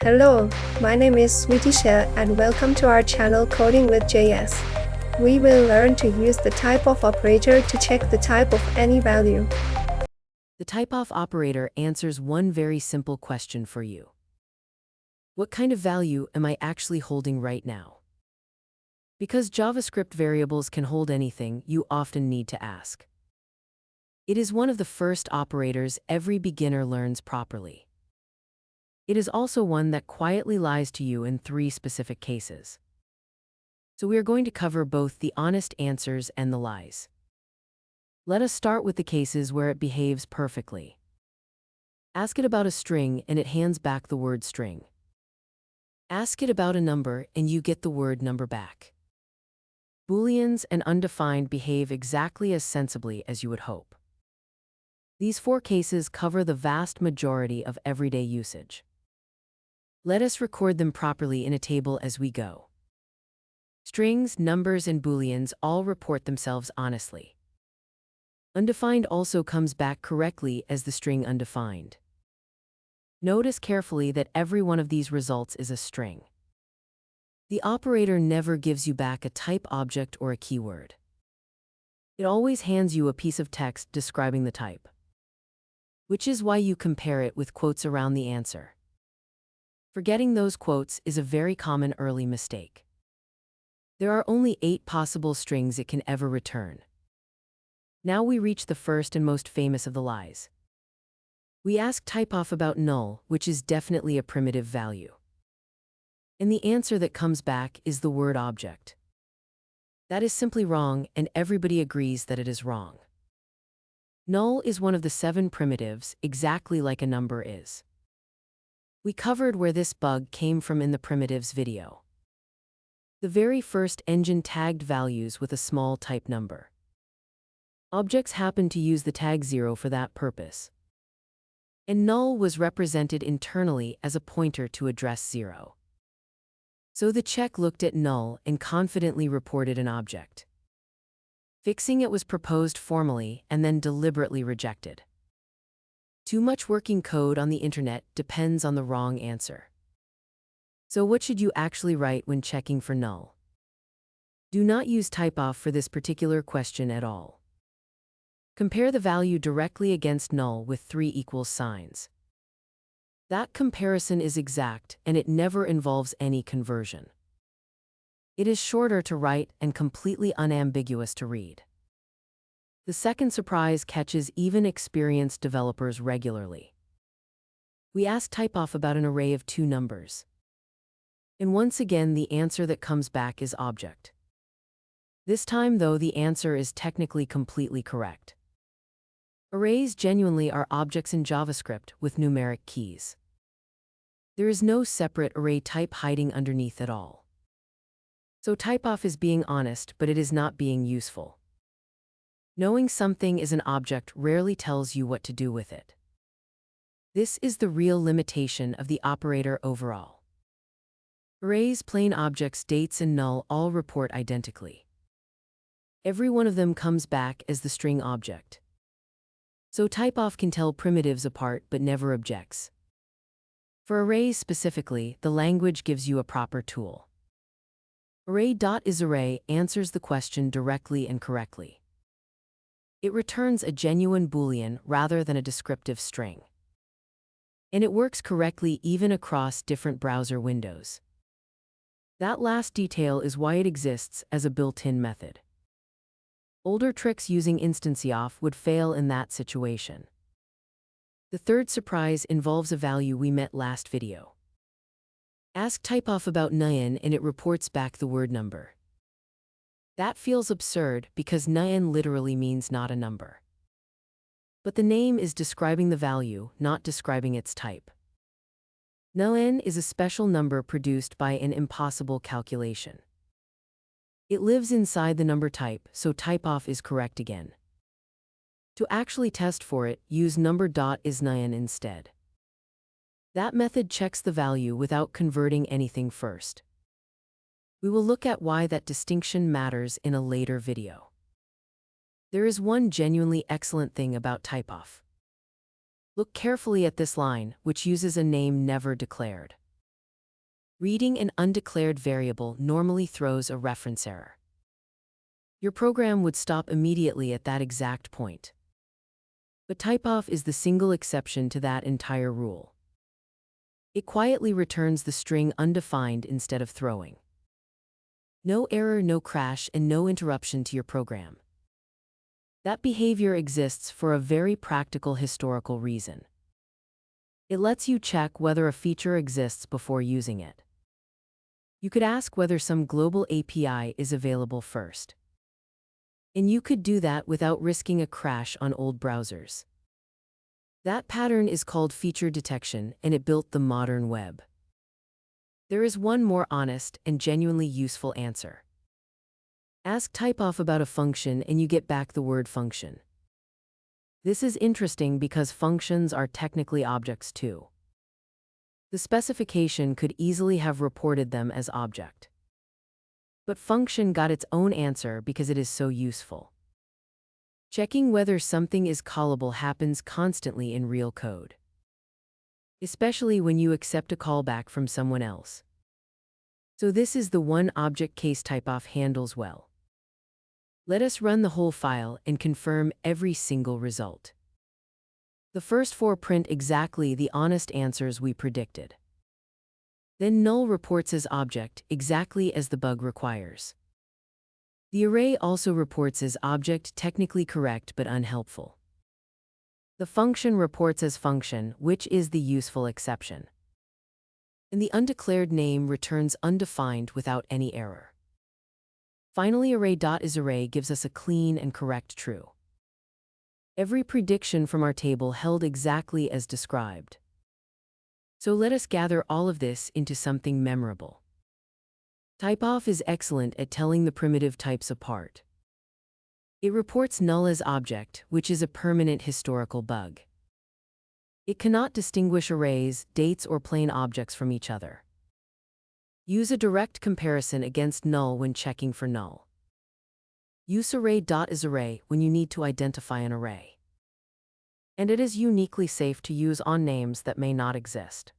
Hello, my name is Sweetie Share and welcome to our channel Coding with JS. We will learn to use the typeof operator to check the type of any value. The typeof operator answers one very simple question for you. What kind of value am I actually holding right now? Because JavaScript variables can hold anything, you often need to ask. It is one of the first operators every beginner learns properly. It is also one that quietly lies to you in three specific cases. So we are going to cover both the honest answers and the lies. Let us start with the cases where it behaves perfectly. Ask it about a string and it hands back the word string. Ask it about a number and you get the word number back. Booleans and undefined behave exactly as sensibly as you would hope. These four cases cover the vast majority of everyday usage. Let us record them properly in a table as we go. Strings, numbers, and booleans all report themselves honestly. Undefined also comes back correctly as the string undefined. Notice carefully that every one of these results is a string. The operator never gives you back a type object or a keyword. It always hands you a piece of text describing the type, which is why you compare it with quotes around the answer. Forgetting those quotes is a very common early mistake. There are only 8 possible strings it can ever return. Now we reach the first and most famous of the lies. We ask typeof about null, which is definitely a primitive value. And the answer that comes back is the word object. That is simply wrong, and everybody agrees that it is wrong. Null is one of the 7 primitives, exactly like a number is. We covered where this bug came from in the primitives video. The very first engine tagged values with a small type number. Objects happen to use the tag 0 for that purpose. And null was represented internally as a pointer to address 0. So the check looked at null and confidently reported an object. Fixing it was proposed formally and then deliberately rejected. Too much working code on the internet depends on the wrong answer. So what should you actually write when checking for null? Do not use typeof for this particular question at all. Compare the value directly against null with 3 equals signs. That comparison is exact and it never involves any conversion. It is shorter to write and completely unambiguous to read. The second surprise catches even experienced developers regularly. We ask typeof about an array of 2 numbers. And once again, the answer that comes back is object. This time, though, the answer is technically completely correct. Arrays genuinely are objects in JavaScript with numeric keys. There is no separate array type hiding underneath at all. So typeof is being honest, but it is not being useful. Knowing something is an object rarely tells you what to do with it. This is the real limitation of the operator overall. Arrays, plain objects, dates, and null all report identically. Every one of them comes back as the string object. So typeof can tell primitives apart but never objects. For arrays specifically, the language gives you a proper tool. Array.isArray answers the question directly and correctly. It returns a genuine boolean rather than a descriptive string. And it works correctly even across different browser windows. That last detail is why it exists as a built-in method. Older tricks using instanceof would fail in that situation. The third surprise involves a value we met last video. Ask typeof about NaN and it reports back the word number. That feels absurd because NaN literally means not a number. But the name is describing the value, not describing its type. NaN is a special number produced by an impossible calculation. It lives inside the number type, so typeof is correct again. To actually test for it, use Number.isNaN instead. That method checks the value without converting anything first. We will look at why that distinction matters in a later video. There is one genuinely excellent thing about typeof. Look carefully at this line, which uses a name never declared. Reading an undeclared variable normally throws a reference error. Your program would stop immediately at that exact point. But typeof is the single exception to that entire rule. It quietly returns the string undefined instead of throwing. No error, no crash, and no interruption to your program. That behavior exists for a very practical historical reason. It lets you check whether a feature exists before using it. You could ask whether some global API is available first. And you could do that without risking a crash on old browsers. That pattern is called feature detection, and it built the modern web. There is one more honest and genuinely useful answer. Ask typeof about a function and you get back the word function. This is interesting because functions are technically objects too. The specification could easily have reported them as object. But function got its own answer because it is so useful. Checking whether something is callable happens constantly in real code, especially when you accept a callback from someone else. So this is the one object case typeof handles well. Let us run the whole file and confirm every single result. The first 4 print exactly the honest answers we predicted. Then null reports as object exactly as the bug requires. The array also reports as object, technically correct but unhelpful. The function reports as function, which is the useful exception. And the undeclared name returns undefined without any error. Finally, Array.isArray gives us a clean and correct true. Every prediction from our table held exactly as described. So let us gather all of this into something memorable. Typeof is excellent at telling the primitive types apart. It reports null as object, which is a permanent historical bug. It cannot distinguish arrays, dates, or plain objects from each other. Use a direct comparison against null when checking for null. Use Array.isArray when you need to identify an array. And it is uniquely safe to use on names that may not exist.